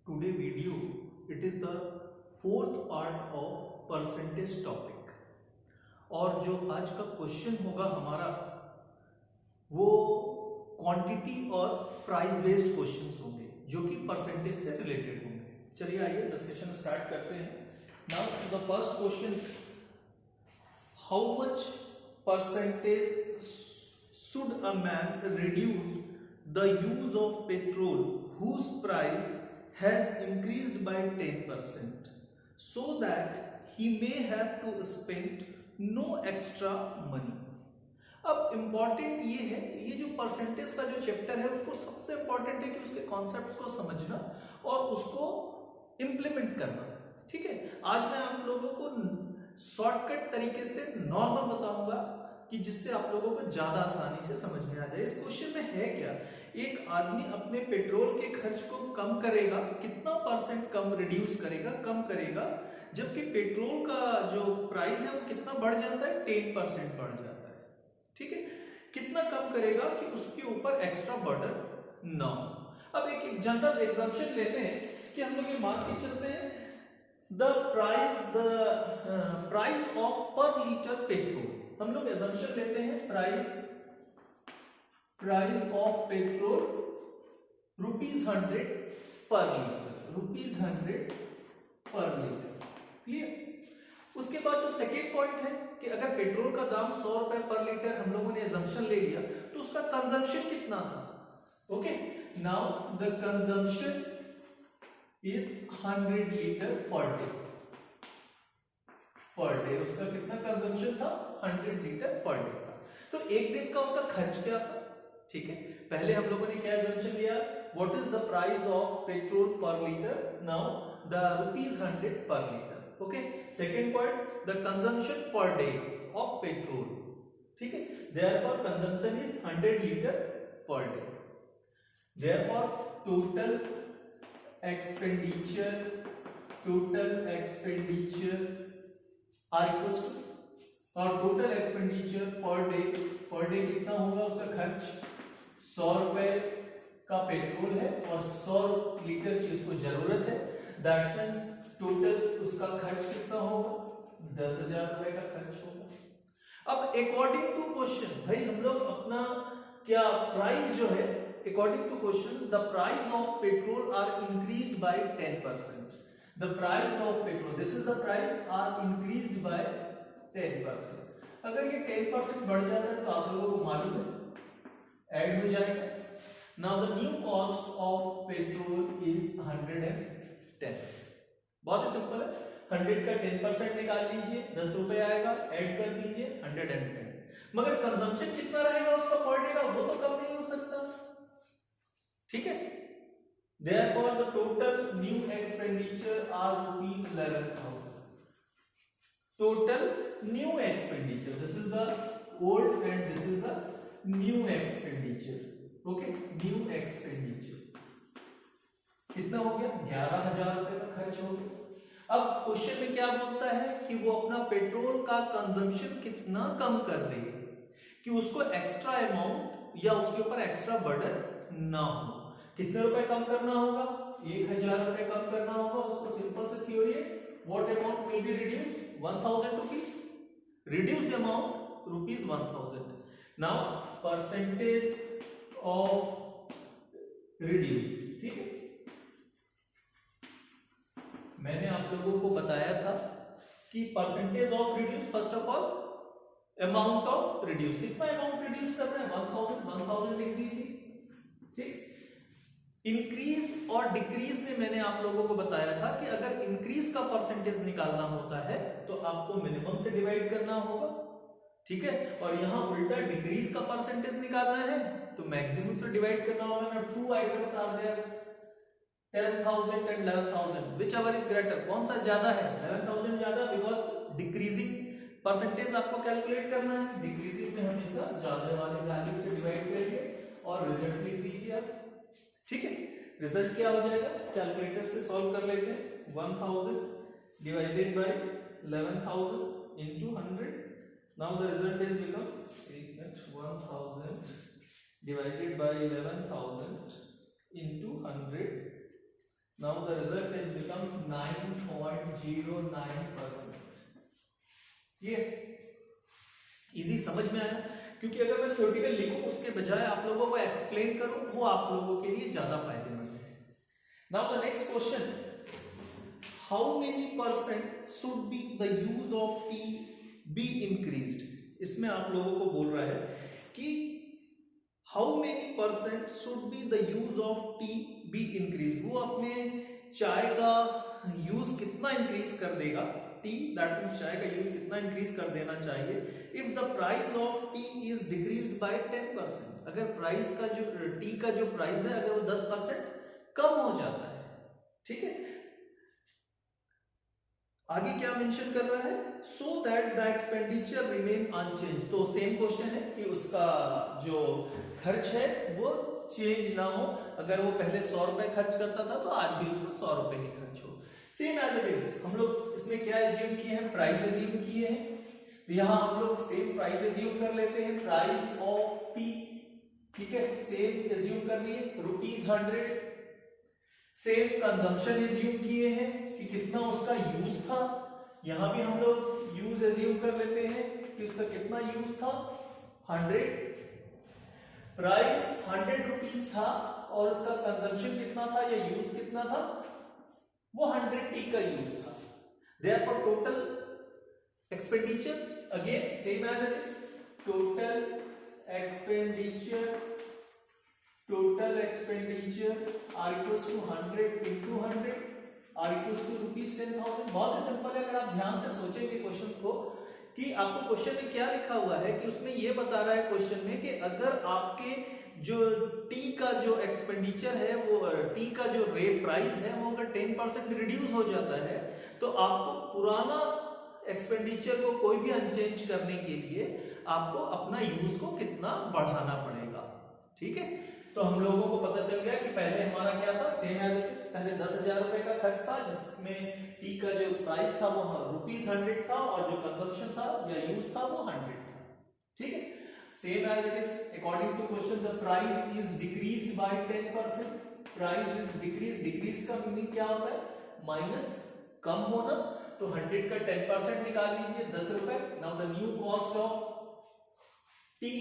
today video it is the fourth part of percentage topic और जो आज का क्वेश्चन होगा हमारा वो क्वांटिटी और प्राइस बेस्ड क्वेश्चंस होंगे जो कि परसेंटेज से रिलेटेड होंगे। चलिए आइए डिस्कशन स्टार्ट करते हैं। Now the first question, how much percentage should a man reduce the use of petrol whose price has increased by 10% so that he may have to spend no extra money। अब important ये है, ये जो percentage का जो chapter है उसको सबसे इंपॉर्टेंट है कि उसके कॉन्सेप्ट्स को समझना और उसको इंप्लीमेंट करना। ठीक है, आज मैं आप लोगों को शॉर्टकट तरीके से नॉर्मल बताऊंगा कि जिससे आप लोगों को ज्यादा आसानी से समझ में आ जाए। इस क्वेश्चन में है क्या, एक आदमी अपने पेट्रोल के खर्च को कम करेगा, कितना परसेंट कम रिड्यूस करेगा, कम करेगा, जबकि पेट्रोल का जो प्राइस है वो कितना बढ़ जाता है, 10% बढ़ जाता है। ठीक है, कितना कम करेगा कि उसके ऊपर एक्स्ट्रा बर्डन ना हो। अब एक जनरल एग्जाम्पशन लेते हैं कि हम लोग ये मान के चलते हैं द प्राइस ऑफ पर लीटर पेट्रोल। हम लोग एजम्पशन लेते हैं price of petrol ₹100 per litre, ₹100 per litre. Clear. उसके बाद जो सेकेंड पॉइंट है कि अगर पेट्रोल का दाम ₹100 पर लीटर हम लोगों ने एजम्पशन ले लिया तो उसका कंजम्पशन कितना था। Okay, now the consumption is 100 litre per day. उसका कितना कंजम्पशन था, 100 लीटर पर डे था। तो एक दिन का उसका खर्च क्या था। ठीक है, पहले हम लोगों ने क्या एजम्पशन लिया, what is the price of petrol per litre, now the ₹100 per litre. Okay, second point, the consumption per day of petrol. ठीक है, therefore consumption is 100 litre per day. Therefore total expenditure are equals to, और total expenditure per day कितना होगा उसका खर्च, 100 रुपए का petrol है और 100 लीटर की उसको जरूरत है, दैट मीन्स टोटल उसका खर्च कितना होगा, 10,000 रुपए का खर्च होगा। अब अकॉर्डिंग टू क्वेश्चन भाई हम लोग अपना क्या प्राइस जो है, according to question the price of petrol are increased by 10%। The price of petrol, this is the price, are increased by 10%। अगर ये 10% बढ़ जाता है तो आप लोगों को मालूम है ऐड हो जाएगा। Now the new cost of petrol is 110। बहुत ही सिंपल है, 100 का 10% निकाल लीजिए, 10 रुपए आएगा, ऐड कर दीजिए 110। मगर कंजम्पशन कितना रहेगा उसका पर डे का, वो तो कम नहीं हो सकता। ठीक है, therefore the total new expenditure are ₹11,000। total new expenditure, this is the old and this is the new expenditure। okay, new expenditure कितना हो गया, 11,000 रुपए का खर्च हो गया। अब क्वेश्चन में क्या बोलता है कि वो अपना पेट्रोल का कंजम्पशन कितना कम कर दे कि उसको एक्स्ट्रा अमाउंट या उसके ऊपर एक्स्ट्रा बर्डन ना हो। कितने रुपए कम करना होगा, 1,000 रुपए कम करना होगा। उसको सिंपल से थ्योरी है, what amount will be reduce, 1,000 rupees, reduced amount ₹1,000। Now percentage of reduce. ठीक है, मैंने आप लोगों को बताया था कि percentage of reduce, first of all amount of reduce, कितना अमाउंट रिड्यूस कर रहे हैं, 1,000 लिख दीजिए। ठीक, इंक्रीज और डिक्रीज में मैंने आप लोगों को बताया था कि अगर इंक्रीज का परसेंटेज निकालना होता है तो आपको मिनिमम से डिवाइड करना होगा। ठीक है, और यहां उल्टा डिक्रीज का परसेंटेज निकालना है तो मैक्सिमम से डिवाइड करना होगा ना। 2 items are there, 10,000 and 11,000, whichever is greater, कौन सा ज्यादा है, 11,000 ज्यादा, बिकॉज डिक्रीजिंग परसेंटेज आपको कैलकुलेट करना है। डिक्रीजिंग में हमेशा ज्यादा वाले वैल्यू से डिवाइड करिए और रिजल्ट लिख दीजिए आप। ठीक है, रिजल्ट क्या हो जाएगा, कैलकुलेटर से सॉल्व कर लेते हैं। 1000 divided by 11,000 into 100। Now the result is becomes 1000 divided by 11,000 into 100 Now the result is becomes 9.09%. ये इजी समझ में आया? क्योंकि अगर मैं थ्योरेटिकल लिखूं उसके बजाय आप लोगों को एक्सप्लेन करूं, वो आप लोगों के लिए ज्यादा फायदेमंद है। Now the next question, how many percent should be the use of T be increased? इसमें आप लोगों को बोल रहा है कि how many percent should be the use of T be increase, वो अपने चाय का यूज कितना इंक्रीज कर देगा, टी दैट मींस चाय का यूज कितना इंक्रीज कर देना चाहिए if the price of tea is decreased by 10%, अगर प्राइस का जो टी का जो प्राइस है अगर वो 10% कम हो जाता है। ठीक है, आगे क्या मेंशन कर रहा है, so that the expenditure remain unchange. तो सेम क्वेश्चन है कि उसका जो खर्च है वो चेंज ना हो, अगर वो पहले 100 रुपए खर्च करता था तो आज भी उसको 100 रुपए ही खर्च हो, सेम एज इट इज। हम लोग इसमें क्या एज्यूम किए हैं, प्राइस एज्यूम किए हैं, तो यहां हम लोग सेम प्राइस एज्यूम कर लेते हैं, प्राइस ऑफ टी। ठीक है, सेम एज्यूम कर लिए ₹100। सेम कंजम्पशन एज्यूम किए हैं कि कितना उसका यूज था, यहां भी हम लोग यूज एज्यूम कर लेते हैं कि उसका कितना यूज था 100। प्राइस 100 रुपीज था और उसका कंजम्पशन कितना था या यूज कितना था, वो 100 टी का यूज था। Therefore total expenditure again same as it is, total expenditure are equals to 100 into 100 are equals to ₹10,000। बहुत ही सिंपल है, अगर आप ध्यान से सोचेंगे क्वेश्चन को कि आपको क्वेश्चन में क्या लिखा हुआ है कि उसमें ये बता रहा है क्वेश्चन में कि अगर आपके जो टी का जो एक्सपेंडिचर है, वो टी का जो रेट प्राइस है वो अगर 10% रिड्यूस हो जाता है तो आपको पुराना एक्सपेंडिचर को कोई भी अनचेंज करने के लिए आपको अपना यूज को कितना बढ़ाना पड़ेगा। ठीक है, तो हम लोगों को पता चल गया कि पहले हमारा क्या था, सेम एज इट इज, पहले 10,000 रुपए का खर्च था जिसमें टी का जो प्राइस था वो ₹100 था और जो कंजम्पशन था या यूज था वो 100 था। ठीक है, same as it is according to question the price is decreased by 10%। Price is decrease का मीनिंग क्या होता है, माइनस, कम होना, तो 100 का 10% निकाल लीजिए 10 रुपए। Now the new cost of tea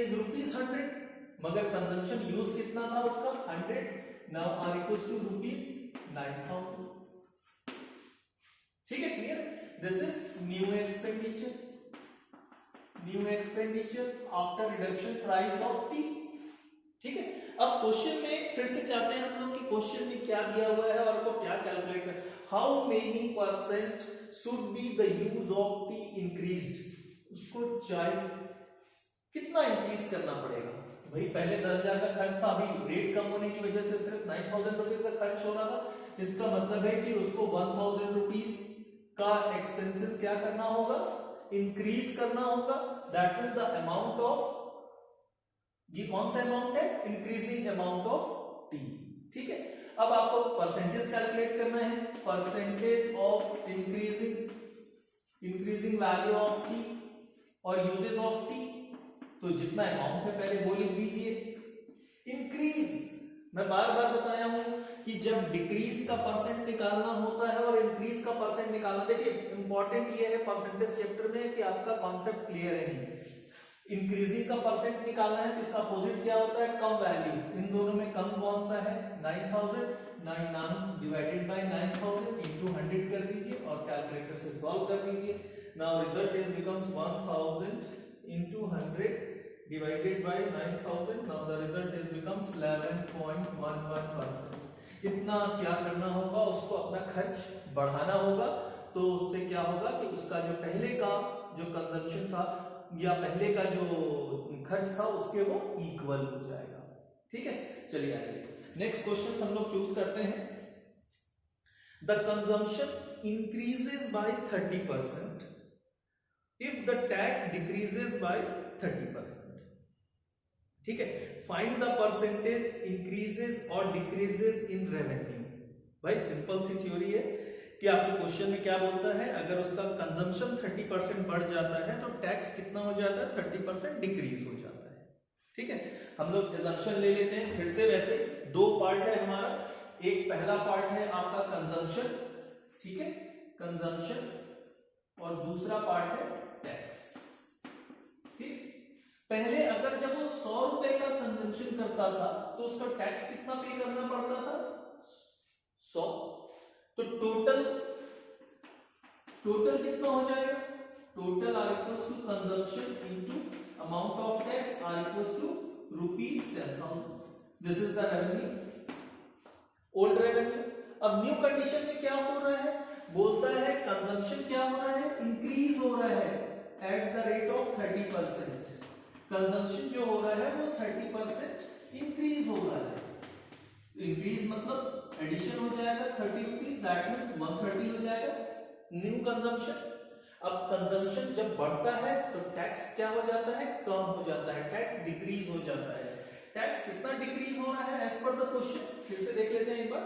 is ₹100 मगर कंजम्पशन यूज कितना था उसका 100। Now are equals to ₹9,000। ठीक है, clear? This is new expenditure after reduction price of tea. ठीक है, अब क्वेश्चन में फिर से जाते हैं हम लोग कि क्वेश्चन में क्या दिया हुआ है और आपको क्या कैलकुलेट करना, how many percent should be the use of T increased, उसको चाय कितना इंक्रीज करना पड़ेगा। भाई पहले 10,000 का खर्च था, अभी रेट कम होने की वजह से सिर्फ 9,000 रुपीज का खर्च हो रहा था, इसका मतलब है कि उसको 1,000 रुपीज का एक्सपेंसेस क्या करना होगा, इंक्रीज करना होगा। That means the amount of, ये कौन सा अमाउंट है, इंक्रीजिंग अमाउंट ऑफ टी। ठीक है, अब आपको परसेंटेज कैलकुलेट करना है, percentage of increasing value of T और यूजेज ऑफ टी। तो जितना अमाउंट है पहले वो लिख दीजिए। इंक्रीज, मैं बार बार बताया हूं कि जब डिक्रीज का परसेंट निकालना होता है और इंक्रीज का परसेंट निकालना, देखिए इंपॉर्टेंट ये है परसेंटेज चैप्टर में कि आपका कॉन्सेप्ट क्लियर है नहीं। इंक्रीजिंग का परसेंट निकालना है तो इसका अपोजिट क्या होता है, कम वैल्यू। इन दोनों में कम कौन सा है, 9,000। 9 डिवाइडेड बाय 9,000 into 100 कर दीजिए और कैलकुलेटर से सॉल्व कर दीजिए। Now result is becomes 1,000 into 100 divided by 9,000. Now the result is becomes 11.11%. इतना क्या करना होगा, उसको अपना खर्च बढ़ाना होगा। तो उससे क्या होगा कि उसका जो पहले का जो कंजम्पशन था या पहले का जो खर्च था उसके वो इक्वल हो जाएगा। ठीक है, चलिए आगे नेक्स्ट क्वेश्चन हम लोग चूज करते हैं। The consumption increases by 30% if the tax decreases by 30%. ठीक है, find the percentage increases or decreases in revenue। भाई सिंपल सी थ्योरी है कि आपको क्वेश्चन में क्या बोलता है, अगर उसका कंजम्पशन 30% बढ़ जाता है तो टैक्स कितना हो जाता है, 30% डिक्रीज हो जाता है। ठीक है, हम लोग एजम्पशन ले लेते हैं फिर से। वैसे दो पार्ट है हमारा, एक पहला पार्ट है आपका कंजम्पशन, ठीक है, कंजम्पशन, और दूसरा पार्ट है टैक्स। ठीक, पहले अगर जब वो 100 रुपए का कंजम्पशन करता था तो उसका टैक्स कितना पे करना पड़ता था? 100। तो टोटल कितना हो जाएगा? Total are equals to consumption into amount of tax are equals to ₹10,000। This is the revenue, old revenue. अब न्यू कंडीशन में क्या हो रहा है? बोलता है कंजम्पशन क्या हो रहा है? इंक्रीज हो रहा है eight the rate of 30%। Consumption जो हो रहा है वो 30% इंक्रीज हो रहा है। इंक्रीज मतलब एडिशन हो जाएगा 30 रुपीज, दैट मीन्स 130 हो जाएगा न्यू कंजम्पशन। अब कंजम्पशन जब बढ़ता है तो टैक्स क्या हो जाता है? कम हो जाता है, टैक्स डिक्रीज हो जाता है। टैक्स कितना डिक्रीज हो रहा है एज पर द क्वेश्चन? फिर से देख लेते हैं एक बार।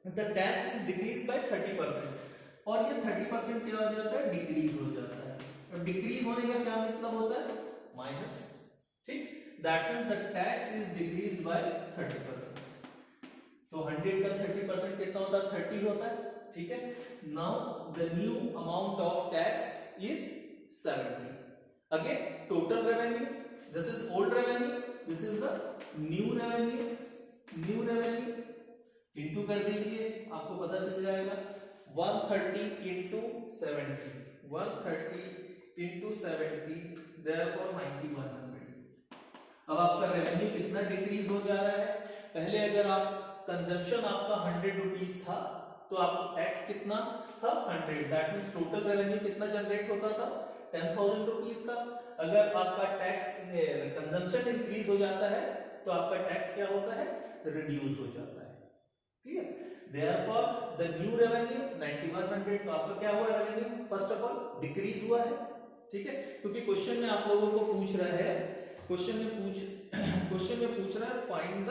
The tax is decrease by 30%, और ये 30% क्या हो जाता है? डिक्रीज हो जाता है। और डिक्रीज होने का क्या मतलब होता है? माइनस। ठीक, that means the tax is decrease by 30%। तो 100 का 30% कितना होता है? 30 होता है। ठीक है, now the new amount of tax is 70। Again total revenue, this is old revenue, this is the new revenue. New revenue into कर दीजिए, आपको पता चल जाएगा 130 इंटू 70, 130 इंटू 70, देयरफॉर 9100। अब आपका रेवेन्यू कितना डिक्रीज हो जा रहा है? पहले अगर आप कंजम्पशन आपका 100 रुपीज था तो आपको टैक्स कितना था? 100, दैट मीन्स टोटल रेवेन्यू कितना जनरेट होता था? 10,000 रुपीज का। अगर आपका टैक्स कंजम्पशन इंक्रीज हो जाता है तो आपका टैक्स क्या होता है? रिड्यूस हो जाता है। Clear? Therefore the new revenue 9100। तो आपका क्या हुआ revenue? First of all decrease हुआ है। ठीक है, क्योंकि क्वेश्चन में आप लोगों को पूछ रहा है, क्वेश्चन में पूछ रहा है फाइंड द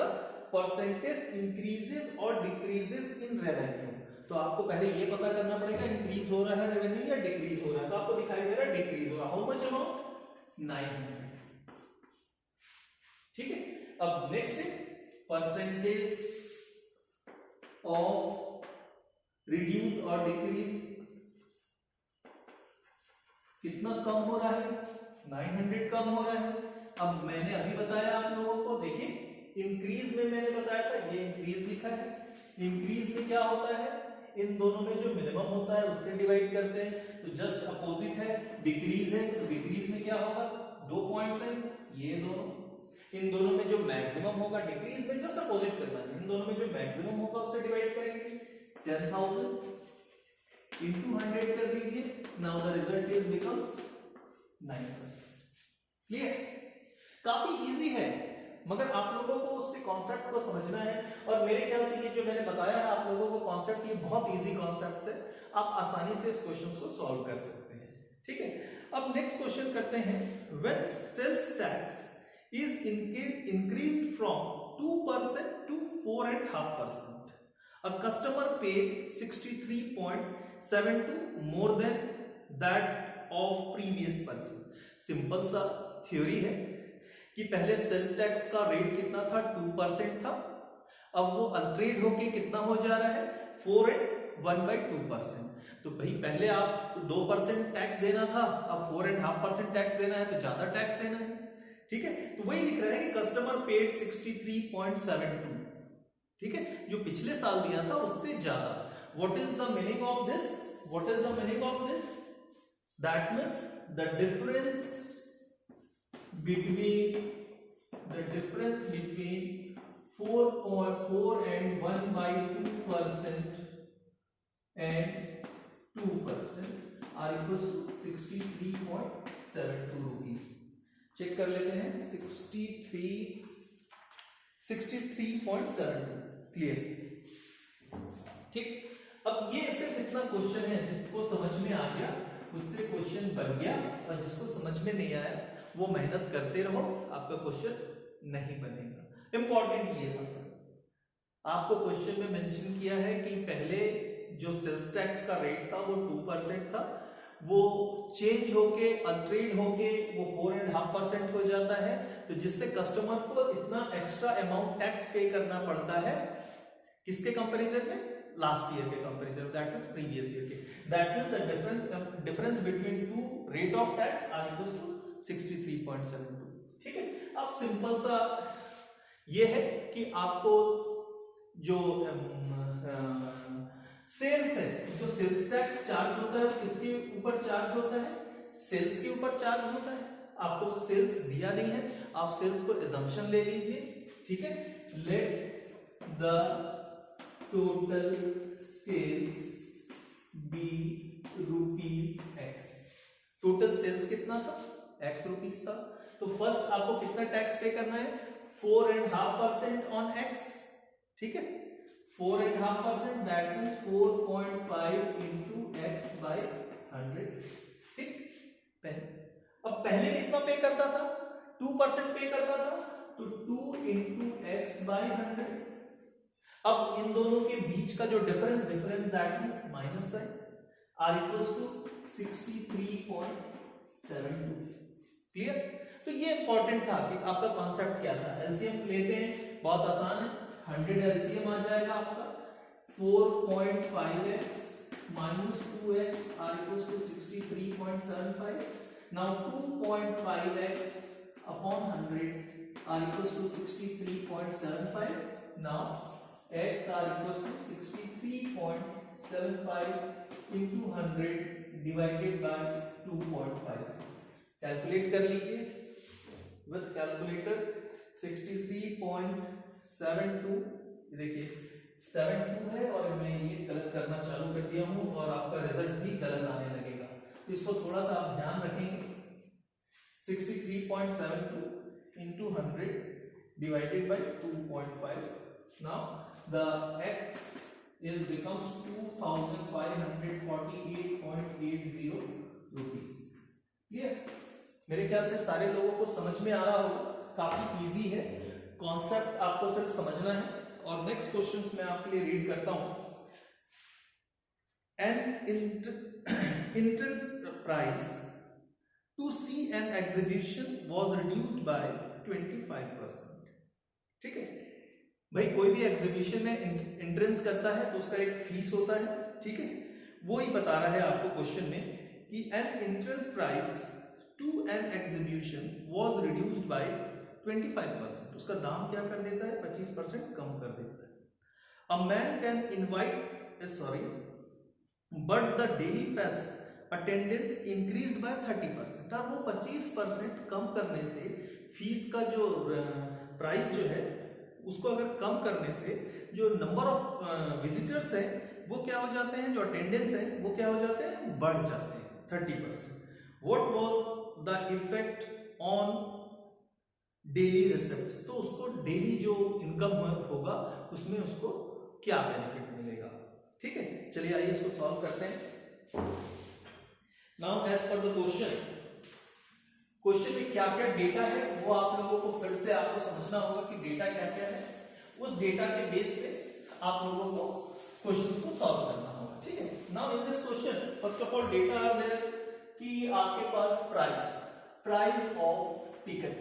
परसेंटेज इंक्रीजेस और डिक्रीजेस इन रेवेन्यू। तो आपको पहले ये पता करना पड़ेगा इंक्रीज हो रहा है रेवेन्यू या डिक्रीज हो रहा है। तो आपको दिखाई दे रहा है डिक्रीज हो रहा है। How much amount? 900। ठीक है, अब नेक्स्ट है परसेंटेज ऑफ रिड्यूस और डिक्रीज, कितना कम हो रहा है? 900 कम हो रहा है। अब मैंने अभी बताया आप लोगों को, देखिए इंक्रीज में मैंने बताया था, ये इंक्रीज लिखा है। इंक्रीज में क्या होता है? इन दोनों में जो मिनिमम होता है उससे डिवाइड करते हैं, तो जस्ट अपोजिट है। डिक्रीज है तो डिक्रीज में क्या होगा? 2 पॉइंट्स हैं ये दोनों। इन दोनों में जो मैक्सिमम होगा, डिक्रीज में जस्ट अपोजिट करना है, इन दोनों में जो मैक्सिमम होगा उससे डिवाइड करेंगे। 10,000 इंटू 100 कर दीजिए। Now the result is becomes 9%। Clear? काफी इजी है, मगर आप लोगों को उसके कॉन्सेप्ट को समझना है। और मेरे ख्याल से ये जो मैंने बताया है आप लोगों को कॉन्सेप्ट, ये बहुत इजी कॉन्सेप्ट है, आप आसानी से इस क्वेश्चन को सॉल्व कर सकते हैं। ठीक है, अब नेक्स्ट क्वेश्चन करते हैं। When sales tax is increased from 2% to 4.5%, a customer paid 63.72 more than that of previous purchase। Simple सा थ्योरी है कि पहले सेल टैक्स का रेट कितना था? 2% था। अब वो अनट्रेड होके कितना हो जा रहा है? 4/1/2%। तो भाई पहले आप 2% टैक्स देना था, अब 4.5% टैक्स देना है, तो ज्यादा टैक्स देना है। ठीक है, तो वही लिख रहा है कि कस्टमर पेड 63.72। ठीक है, जो पिछले साल दिया था उससे ज्यादा। What is the meaning of this? What is the meaning of this? That means the difference between 4.4 and 1/2% and 2% are equals to 63.72 rupees. Check कर लेते हैं। 63.72। क्लियर? ठीक, अब ये सिर्फ इतना क्वेश्चन है, जिसको समझ में आ गया उससे क्वेश्चन बन गया, और जिसको समझ में नहीं आया वो मेहनत करते रहो, आपका क्वेश्चन नहीं बनेगा। इंपॉर्टेंट ये था सर, आपको क्वेश्चन में मेंशन किया है कि पहले जो सेल्स टैक्स का रेट था वो 2% था, वो चेंज होके अल्टरेड होके वो 4.5% हो जाता है, तो जिससे कस्टमर को इतना एक्स्ट्रा अमाउंट टैक्स पे करना पड़ता है किसके कंपैरिजन में, लास्ट ईयर के कंपैरिजन में, दैट मींस प्रीवियस ईयर के। That means the difference between two rate of tax are equal to 63.72। ठीक है, अब सिंपल सा ये है कि आपको जो सेल्स है, जो सेल्स टैक्स चार्ज होता है वो किसके ऊपर चार्ज होता है, सेल्स के ऊपर चार्ज होता है। आपको सेल्स दिया नहीं है, आप सेल्स को assumption ले लीजिए। ठीक है, let the total sales be ₹X। Total sales कितना था, X रुपीस था, तो फर्स्ट आपको कितना टैक्स पे करना है, 4.5% ऑन X। ठीक है, 4.5%, that means 4.5 into X by 100। ठीक, अब पहले कितना पे करता था, 2% पे करता था, तो 2 into X by 100। अब इन दोनों के बीच का जो difference that means minus sign, are equals to 63.72। Clear? तो ये इंपॉर्टेंट था कि आपका कॉन्सेप्ट क्या था। एलसीएम लेते हैं, बहुत आसान है, 100 एलसीएम आ जाएगा आपका, 4.5x minus 2x are equals to 63.75. Now 2.5x upon 100 are equals to 63.75. Now x are equals to 63.75 into 100 divided by 2.5. Calculate कर लीजिए विथ कैलकुलेटर। 63.72, देखिए 72 है और मैं ये गलत करना चालू कर दिया हूं और आपका रिजल्ट भी गलत आने लगेगा, तो इसको थोड़ा सा आप ध्यान रखेंगे। 63.72 into 100 divided by 2.5. Now the x is becomes 2548.80 rupees। Clear? मेरे ख्याल से सारे लोगों को समझ में आ रहा होगा, काफी इजी है, कॉन्सेप्ट आपको सिर्फ समझना है। और नेक्स्ट क्वेश्चन मैं आपके लिए रीड करता हूं। An entrance price to see an exhibition was reduced by 25%। ठीक है भाई, कोई भी एग्जीबिशन में एंट्रेंस करता है तो उसका एक फीस होता है। ठीक है, वो ही बता रहा है आपको क्वेश्चन में कि an entrance price to an exhibition was reduced by 25%। उसका दाम क्या कर देता है, 25% कम कर देता है। A man can invite but the daily attendance increased by 30%। और वो 25% कम करने से फीस का जो प्राइस जो है उसको अगर कम करने से जो नंबर ऑफ विजिटर्स है वो क्या हो जाते हैं, जो अटेंडेंस है वो क्या हो जाते हैं, बढ़ जाते हैं 30%। What was the effect on daily receipts, तो उसको डेली जो इनकम होगा उसमें उसको क्या बेनिफिट मिलेगा। ठीक है, चलिए आइए इसको सॉल्व करते हैं। Now as per the question में क्या क्या डेटा है वो आप लोगों को फिर से आपको समझना होगा कि डेटा क्या क्या है। उस डेटा के बेस पे आप लोगों को क्वेश्चंस को सॉल्व करना होगा। ठीक है, now in this question first of all data are there कि आपके पास प्राइस ऑफ टिकट,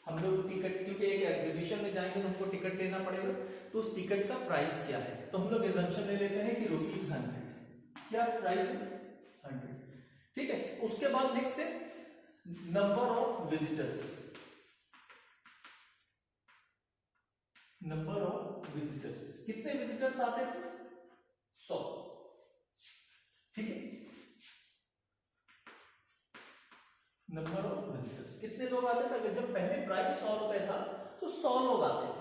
हम लोग टिकट, क्योंकि एक एग्जीबिशन में जाएंगे तो हमको टिकट लेना पड़ेगा, तो उस टिकट का प्राइस क्या है, तो हम लोग एजम्पशन ले लेते हैं कि ₹100। क्या प्राइस है, 100। ठीक है, उसके बाद नेक्स्ट है नंबर ऑफ विजिटर्स, कितने विजिटर्स आते थे, 100। ठीक है, नंबर ऑफ विजिटर्स, कितने लोग आते थे, जब पहले प्राइस 100 रुपए था तो 100 लोग आते थे,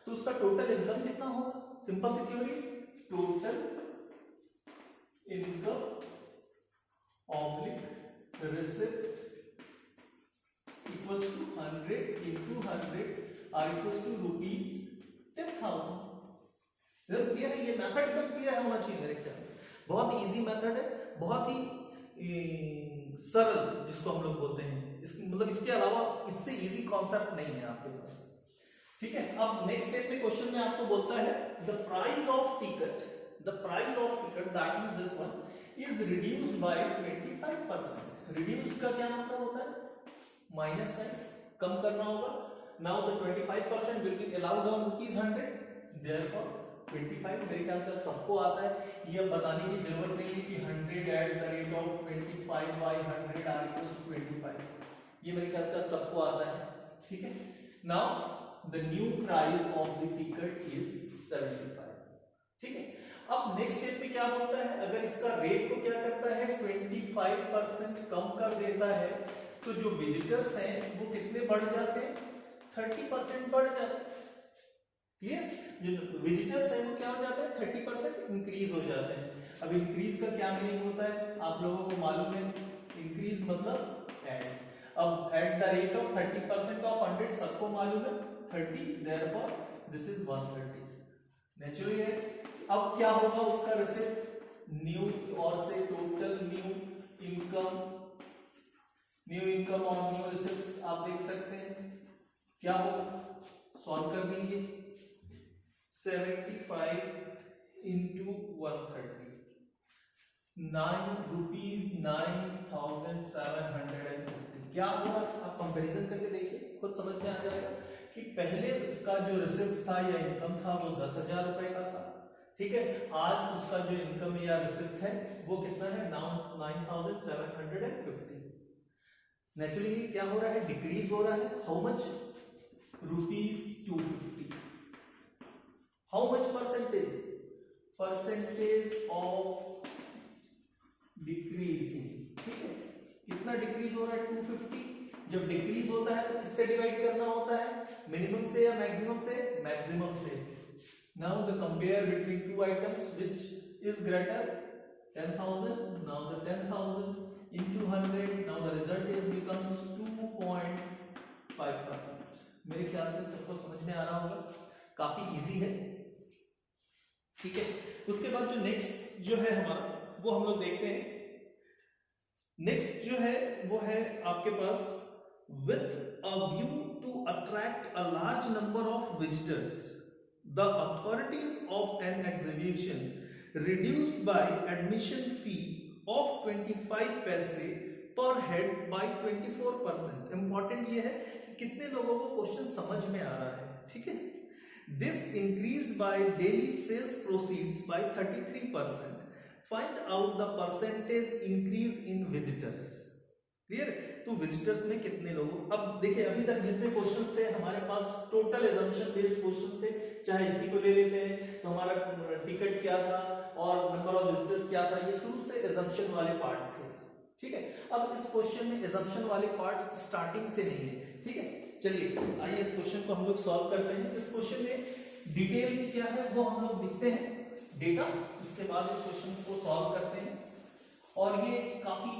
तो उसका टोटल इनकम कितना होगा, सिंपल सी theory, total income oblique receipt equals to 100 into 100 are equals to ₹10,000। Clear है, ये मेथड एकदम क्लियर होना चाहिए मेरे ख्याल से। बहुत इजी मेथड है, बहुत ही सरल जिसको हम लोग बोलते हैं, मतलब इसके अलावा इससे इजी कॉन्सेप्ट नहीं है आपके पास। ठीक है, अब नेक्स्ट स्टेप में क्वेश्चन में आपको बोलता है the price of ticket the price of ticket that is this one is reduced by 25%। Reduced का क्या मतलब होता है? माइनस साइन, कम करना होगा। Now the 25% will be allowed on ₹100, therefore 25। मेरे ख्याल से सबको आता है, ये अब बताने की जरूरत नहीं है कि 100 at the rate of 25 by 100 are equals to 25। ये मेरे ख्याल से सबको आता है, ठीक है। Now the new price of the ticket is 75, ठीक है। अब नेक्स्ट स्टेप पे क्या बोलता है, अगर इसका रेट को क्या करता है 25% कम कर देता है, तो जो विजिटर्स हैं वो कितने बढ़ जाते हैं? 30% बढ़ जाते हैं। क्लियर? जो विजिटर्स हैं वो क्या हो जाते हैं? 30% इंक्रीज हो जाते हैं। अब इंक्रीज का क्या मीनिंग होता है आप लोगों को मालूम है? इंक्रीज मतलब ऐड। अब eight the rate of 30% of 100 सबको मालूम है 30, देयरफॉर दिस इज 130। नेचुरली है। अब क्या होगा उसका रिसिप्ट? न्यू और से टोटल न्यू इनकम और न्यू रिसिप्ट आप देख सकते हैं क्या होगा, सॉल्व कर दीजिए। 75 इंटू 130, ₹9,750। क्या होगा आप कंपैरिजन करके देखिए, खुद समझ में आ जाएगा कि पहले इसका जो रिसिप्ट था या इनकम था वो 10,000 रुपए का था, ठीक है। आज उसका जो इनकम या रिसिप्ट है वो कितना है? 9,750। नेचुरली क्या हो रहा है? डिक्रीज हो रहा है। How much? ₹250। How much percentage? Percentage of decreasing, ठीक है। कितना डिक्रीज हो रहा है? 250। जब डिक्रीज होता है तो किससे डिवाइड करना होता है? मिनिमम से या मैक्सिमम से? मैक्सिमम से। Now the compare between two items which is greater? 10,000। Now the 10,000 into 100, now the result is becomes 2.5%। मेरे ख्याल से सबको समझ में आ रहा होगा, काफी इजी है, ठीक है। उसके बाद जो नेक्स्ट जो है हमारा वो हम लोग देखते हैं। नेक्स्ट जो है वो है आपके पास with a view to attract a large number of visitors, the authorities of an exhibition reduced by admission fee of 25 पैसे पर हेड by 24%। इंपॉर्टेंट ये है कि कितने लोगों को क्वेश्चन समझ में आ रहा है, ठीक है। This increased by daily sales proceeds by 33%। Find out the percentage increase in visitors. Clear? तो विजिटर्स में कितने लोग? अब देखिए अभी तक जितने क्वेश्चंस थे हमारे पास टोटल एजम्पशन बेस्ड क्वेश्चंस थे, चाहे इसी को ले लेते हैं तो हमारा टिकट क्या था और नंबर ऑफ विजिटर्स क्या था, ये शुरू से एजम्पशन वाले पार्ट थे, ठीक है। अब इस क्वेश्चन में एजम्पशन वाले पार्ट्स स्टार्टिंग से नहीं है, ठीक है। चलिए आइए इस क्वेश्चन को हम लोग सॉल्व करते हैं। इस क्वेश्चन में डिटेल में क्या है वो हम लोग देखते हैं डेटा, उसके बाद इस क्वेश्चन को सॉल्व करते हैं। और ये काफी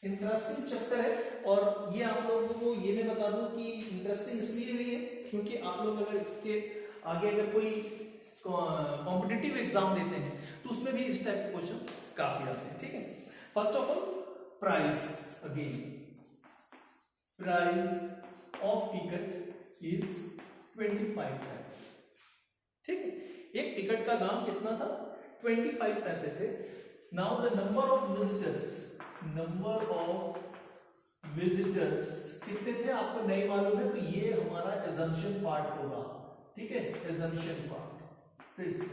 इंटरेस्टिंग चैप्टर है और ये आप लोगों को ये मैं बता दूं कि इंटरेस्टिंग इसलिए भी है क्योंकि आप लोग अगर इसके आगे अगर कोई कॉम्पिटिटिव एग्जाम देते हैं तो उसमें भी इस टाइप के क्वेश्चंस काफी आते हैं, ठीक है। First of all price, again price of ticket is 25 पैसे, ठीक है। एक टिकट का दाम कितना था? 25 पैसे थे। Now the number of visitors कितने थे आपको नहीं मालूम है, तो ये हमारा एजम्पशन पार्ट होगा, ठीक है। एजम्पशन पार्ट फिर से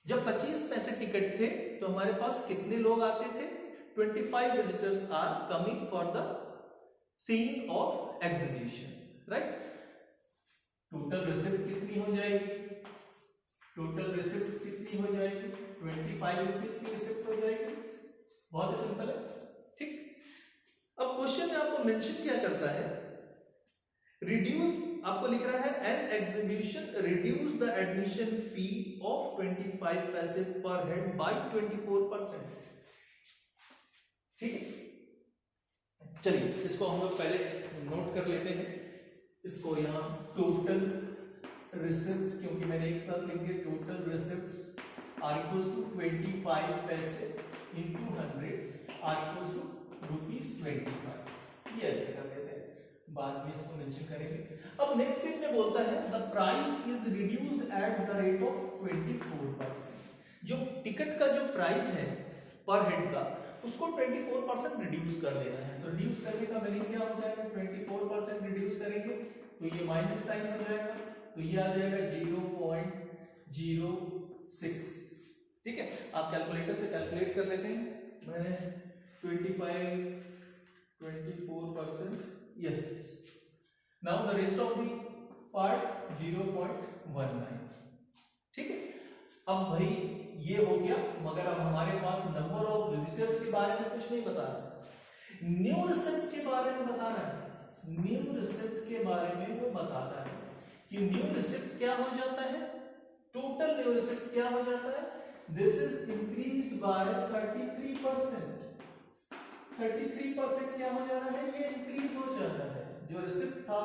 जब 25 पैसे टिकट थे तो हमारे पास कितने लोग आते थे? 25 visitors are coming for the scene of exhibition, right. Total receipt कितनी हो जाएगी? टोटल रिसिप्ट कितनी हो जाएगी? 25 रुपीज की रिसिप्ट हो जाएगी। बहुत ही सिंपल है, ठीक। अब क्वेश्चन में आपको मेंशन क्या करता है? रिड्यूस, आपको लिख रहा है an exhibition reduce the admission fee of 25 पैसे पर हेड बाय 24%, ठीक है। चलिए इसको हम लोग पहले नोट कर लेते हैं। इसको यहां टोटल रिसिप्ट, क्योंकि मैंने एक साथ लिख दिया, total receipt are equals to 25 पैसे इंटू 100 आर इक्वल्स टू ₹25। ये ऐसे कर देते हैं, बाद में इसको मेंशन करेंगे। अब नेक्स्ट स्टेप में बोलता है the price is reduced eight the rate of 24%। जो टिकट का जो प्राइस है पर हेड का उसको 24% रिड्यूस कर देना है। तो रिड्यूस करने का मीनिंग क्या हो जाएगा, 24% रिड्यूस करेंगे तो ये माइनस साइन हो जाएगा, तो ये आ जाएगा 0.06। ठीक है, आप कैलकुलेटर से कैलकुलेट कर लेते हैं। मैंने 24% yes. Now the rest of the part 0.19। ठीक है, अब भाई ये हो गया, मगर अब हमारे पास नंबर ऑफ विजिटर्स के बारे में कुछ नहीं बता रहा, न्यू रिसिप्ट के बारे में बता रहा है। न्यू रिसिप्ट के बारे में वो बताता है कि न्यू रिसिप्ट क्या हो जाता है, टोटल न्यू रिसिप्ट क्या हो जाता है, दिस इज इंक्रीज्ड बाय 33%। 33% क्या हो जा रहा है, ये इंक्रीज हो जाता है। जो रिसिप्ट था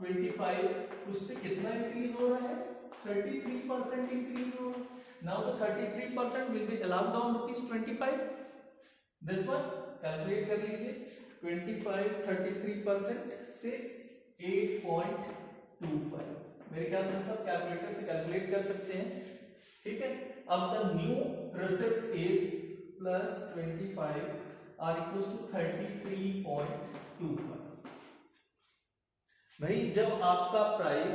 25 उस पे कितना इंक्रीज हो रहा है, 33% इंक्रीज हो रहा है। Now the 33% will be allowed on ₹25. This one calculate कर लीजिए, 25 33% से 8.25। मेरे ख्याल से सब कैलकुलेटर से कैलकुलेट कर सकते हैं। ठीक है, अब the new receipt is plus 25 are equals to 33.25। भाई जब आपका प्राइस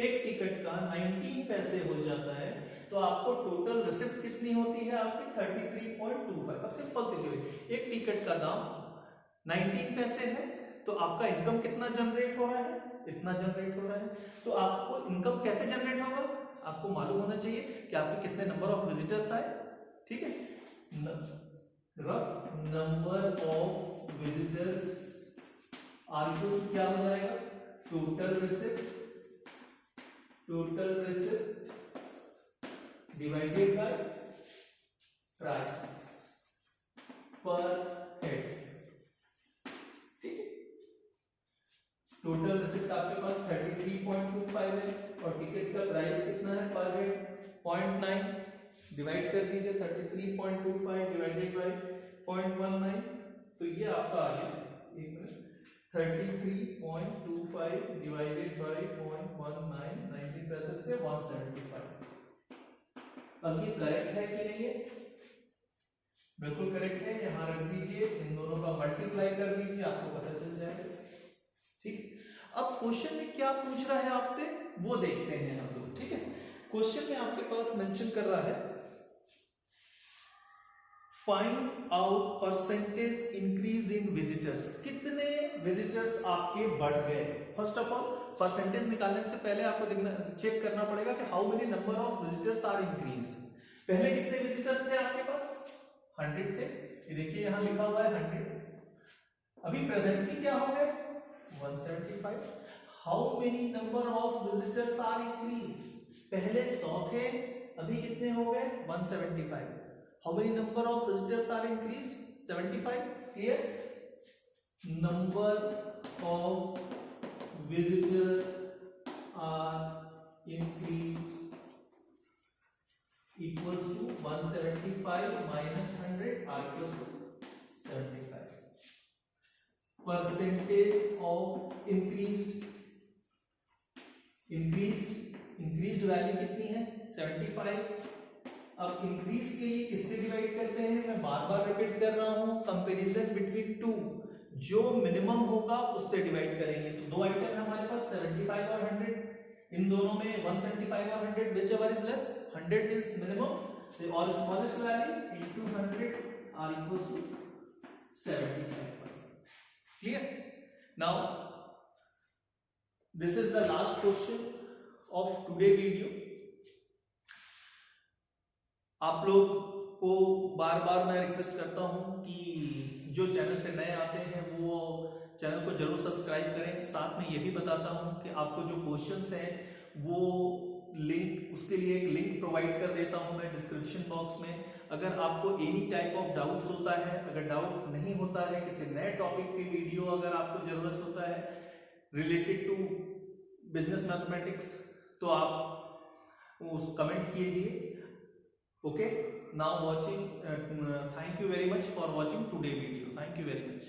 एक टिकट का 19 पैसे हो जाता है तो आपको टोटल रिसिप्ट कितनी होती है आपकी 33.25। अब सिंपल सी बात, एक टिकट का दाम 19 पैसे है तो आपका इनकम कितना जनरेट हो रहा है, इतना जनरेट हो रहा है। तो आपको इनकम कैसे जनरेट होगा, आपको मालूम होना चाहिए कि आपके कितने नंबर ऑफ विजिटर्स आए। ठीक है, number of visitors are equals to क्या हो जाएगा, total receipt divided by price per head. ठीक है, टोटल रिसिप्ट आपके पास 33.25 है और टिकट का प्राइस कितना है पर हेड 0.9, डिवाइड कर दीजिए 33.25 डिवाइडेड बाय 0.19, तो ये आपका आ गया 33.25 डिवाइडेड बाय 0.19, 19 पैसे से 175। अब ये करेक्ट है कि नहीं है, बिल्कुल करेक्ट है। यहां रख दीजिए, इन दोनों का मल्टीप्लाई कर दीजिए, आपको पता चल जाएगा। ठीक, अब क्वेश्चन में क्या पूछ रहा है आपसे वो देखते हैं हम लोग। ठीक है, क्वेश्चन में आपके पास मेंशन कर रहा है find out percentage increase in visitors, कितने विजिटर्स आपके बढ़ गए। फर्स्ट ऑफ ऑल परसेंटेज निकालने से पहले आपको देखना चेक करना पड़ेगा कि how many number of visitors are increase. पहले कितने विजिटर्स थे आपके पास, 100 थे, ये देखिए यहां लिखा हुआ है 100। अभी प्रेजेंटली क्या हो गए 175। How many number of visitors are increase, पहले 100 थे, अभी कितने हो गए 175। How many number of visitors are increased? 75. Clear? Number of visitors are increased equals to 175 minus 100 are equals to 75. Percentage of increased value कितनी है 75। अब इंक्रीज के लिए किससे डिवाइड करते हैं, मैं बार बार रिपीट कर रहा हूं, कंपैरिजन बिटवीन टू, जो मिनिमम होगा उससे डिवाइड करेंगे। तो दो आइटम है हमारे पास 75 और 100, इन दोनों में 175 और 100 whichever is less, 100 is minimum, और smallest value into 100 are equals to 75%. Clear? Now this is the last question of today video. आप लोग को बार बार मैं रिक्वेस्ट करता हूं कि जो चैनल पे नए आते हैं वो चैनल को जरूर सब्सक्राइब करें। साथ में ये भी बताता हूं कि आपको जो क्वेश्चंस हैं वो लिंक, उसके लिए एक लिंक प्रोवाइड कर देता हूं मैं डिस्क्रिप्शन बॉक्स में। अगर आपको एनी टाइप ऑफ डाउट्स होता है, अगर डाउट नहीं होता है, किसी नए टॉपिक की वीडियो अगर आपको जरूरत होता है रिलेटेड टू बिजनेस मैथमेटिक्स, तो आप उस कमेंट कीजिए। Okay, now watching, thank you very much for watching today video. Thank you very much.